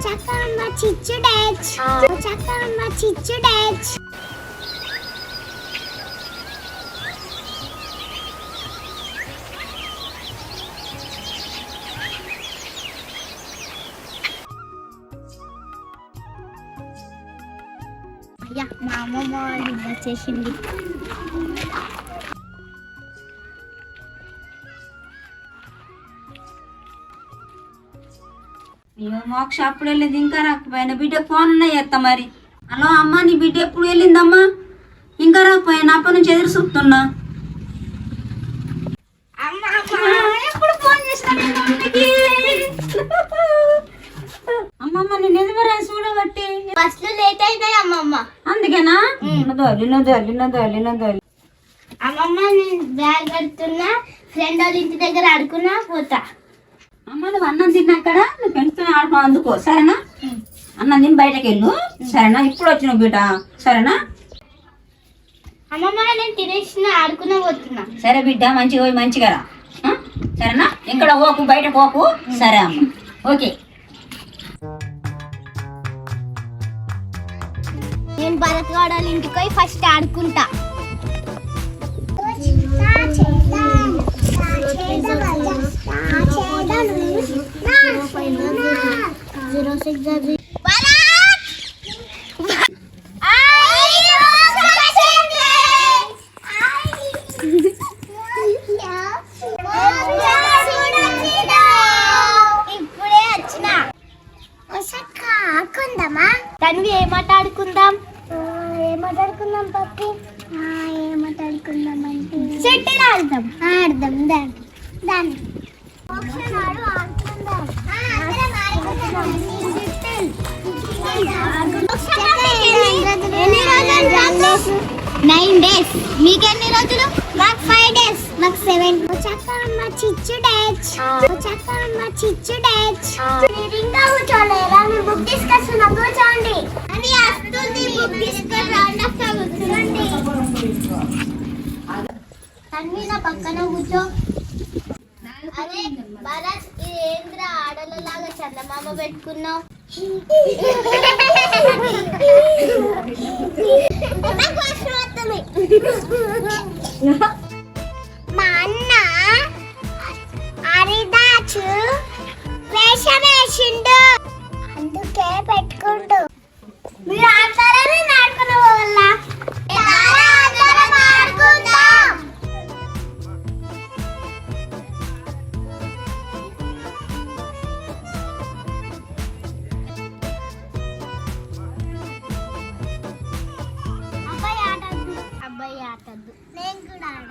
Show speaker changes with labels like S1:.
S1: చక్కమ్మ చిచ్చు డాచ్ చక్కమ్మ చిచ్చు డాచ్. అయ్యా మా అమ్మమ్మ వాళ్ళు వచ్చేసింది.
S2: అయ్యో మోక్ష అప్పుడు వెళ్ళింది ఇంకా రాకపోయినా బిడ్డ ఫోన్ అన్నా చేస్తా మరి. హలో అమ్మ నీ బిడ్డ ఎప్పుడు వెళ్ళిందమ్మా? ఇంకా రాకపోయినా అప్పటి నుంచి ఎదురు చూస్తున్నా. ఎప్పుడు ఫోన్ చేసినా అమ్మమ్మ నేను ఎందుకు రా చూడబట్టి
S1: బస్సులు లేట్ అయినాయి అమ్మమ్మ.
S2: అందుకేనా? దోలి
S1: అమ్మమ్మ నేను బ్యాగ్ కడుతున్నా, ఫ్రెండ్ వాళ్ళ ఇంటి దగ్గర ఆడుకున్నా పోతా.
S2: అమ్మ నువ్వు అన్నం తిన్నాకడ నువ్వు ఫ్రెండ్స్తో ఆడుకో అందుకో సరేనా? అన్నం తిని బయటకు వెళ్ళు సరేనా? ఇప్పుడు వచ్చినావు బిడ్డ సరేనా?
S1: అమ్మమ్మ నేను తినేసిన ఆడుకున్నా పోతున్నా.
S2: సరే బిడ్డ మంచిగా పోయి మంచిగా రా సరేనా? ఇక్కడ పోకు బయట పోకు సరే అమ్మ ఓకే.
S1: నేను భరత్ గౌడ వాళ్ళ ఇంటికి పోయి ఫస్ట్ ఆడుకుంటా. ఇప్పుడే వచ్చిన తన్వి ఏమాట ఆడుకుందాం? ఏమాటాడుకుందాం పప్పి? ఏమాటాడుకుందాం అంటే చెట్టులు ఆడదాం. ఆడదాం దాన్ని నైన్ డేస్. మీకెన్ని రోజులు? మాకు 5 days. మాకు 7. చక్కమ్మ చిచ్చు డాచ్ చక్కమ్మ చిచ్చు డాచ్. మీరు ఇంకా కూర్చోలేరా? మీ బుక్ తీసుకొస్తున్నా కూర్చోండి అని వస్తుంది. బుక్ తీసుకొని రౌండ్ అప్ కూర్చోండి. తన్వి నా పక్కన కూర్చో. అరే భరత్ ఇది ఏంద్ర ఆడలలాగా చందమామ పెట్టుకున్నావు? మా అన్న అరిదాచు వేషం వేసిండు అందుకే పెట్టుకుంటూ. మీరు ఆడతారని నేను ఆడుకున్న వాళ్ళ అబ్బాయి ఆటద్దు. నేను కూడా ఆడ.